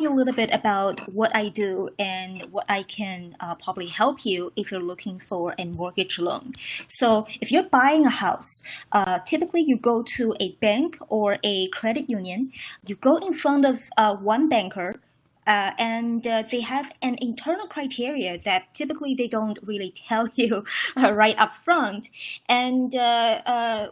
you a little bit about what I do and what I can probably help you if you're looking for a mortgage loan. So if you're buying a house, typically you go to a bank or a credit union. You go in front of one banker, and they have an internal criteria that typically they don't really tell you right up front. And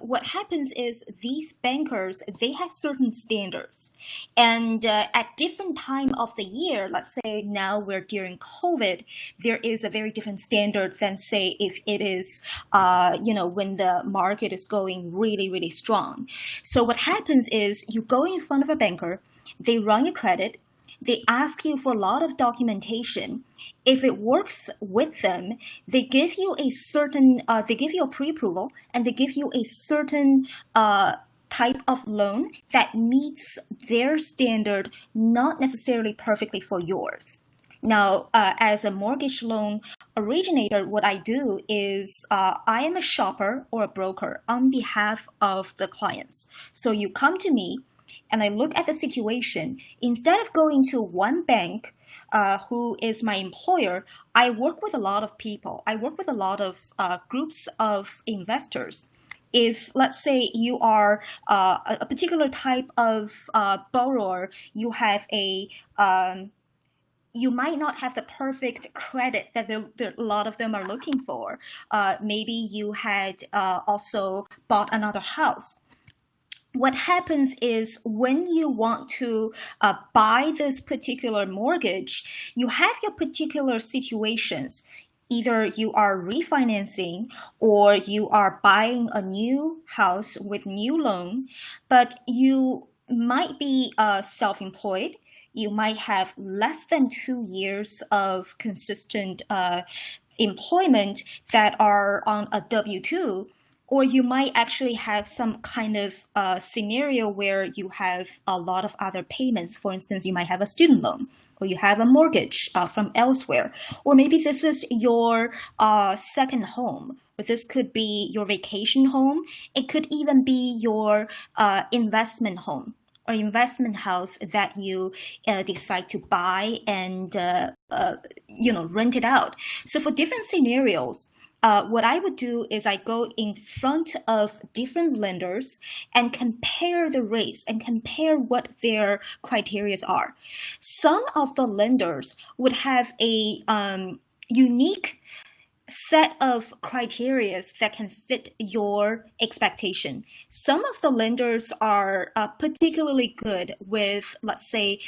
what happens is these bankers, they have certain standards. And at different time of the year, let's say now we're during COVID, there is a very different standard than say if it is, when the market is going really, really strong. So what happens is you go in front of a banker, they run your credit, they ask you for a lot of documentation. If it works with them, they give you a certain, they give you a pre-approval, and they give you a certain type of loan that meets their standard, not necessarily perfectly for yours. Now, as a mortgage loan originator, what I do is I am a shopper or a broker on behalf of the clients. So you come to me, and I look at the situation. Instead of going to one bank who is my employer, I work with a lot of people. I work with a lot of groups of investors. If, let's say, you are a particular type of borrower, you have you might not have the perfect credit that a lot of them are looking for. Maybe you had also bought another house. What happens is when you want to buy this particular mortgage, you have your particular situations. Either you are refinancing or you are buying a new house with new loan, but you might be self-employed. You might have less than 2 years of consistent employment that are on a W-2. Or you might actually have some kind of scenario where you have a lot of other payments. For instance, you might have a student loan, or you have a mortgage from elsewhere. Or maybe this is your second home, or this could be your vacation home. It could even be your investment home or investment house that you decide to buy and rent it out. So for different scenarios, what I would do is I go in front of different lenders and compare the rates and compare what their criteria are. Some of the lenders would have a unique set of criteria that can fit your expectation. Some of the lenders are particularly good with, let's say,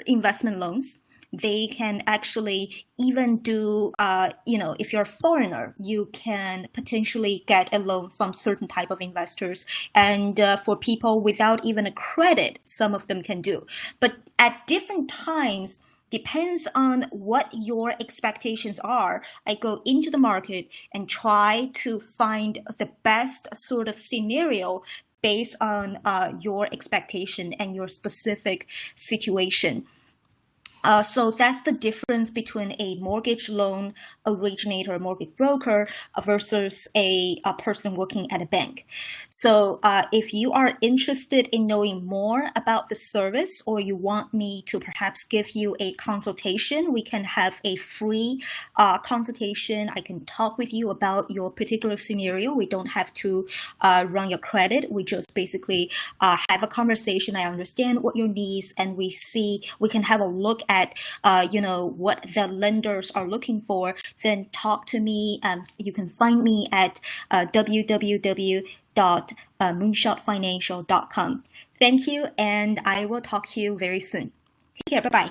investment loans. They can actually even do, if you're a foreigner, you can potentially get a loan from certain type of investors. And for people without even a credit, some of them can do. But at different times, depends on what your expectations are. I go into the market and try to find the best sort of scenario based on your expectation and your specific situation. So that's the difference between a mortgage loan originator, mortgage broker versus a person working at a bank. So if you are interested in knowing more about the service, or you want me to perhaps give you a consultation, we can have a free consultation. I can talk with you about your particular scenario. We don't have to run your credit. We just basically have a conversation. I understand what your needs, and we can have a look at what the lenders are looking for. Then talk to me. You can find me at www.moonshotfinancial.com. Thank you, and I will talk to you very soon. Take care. Bye-bye.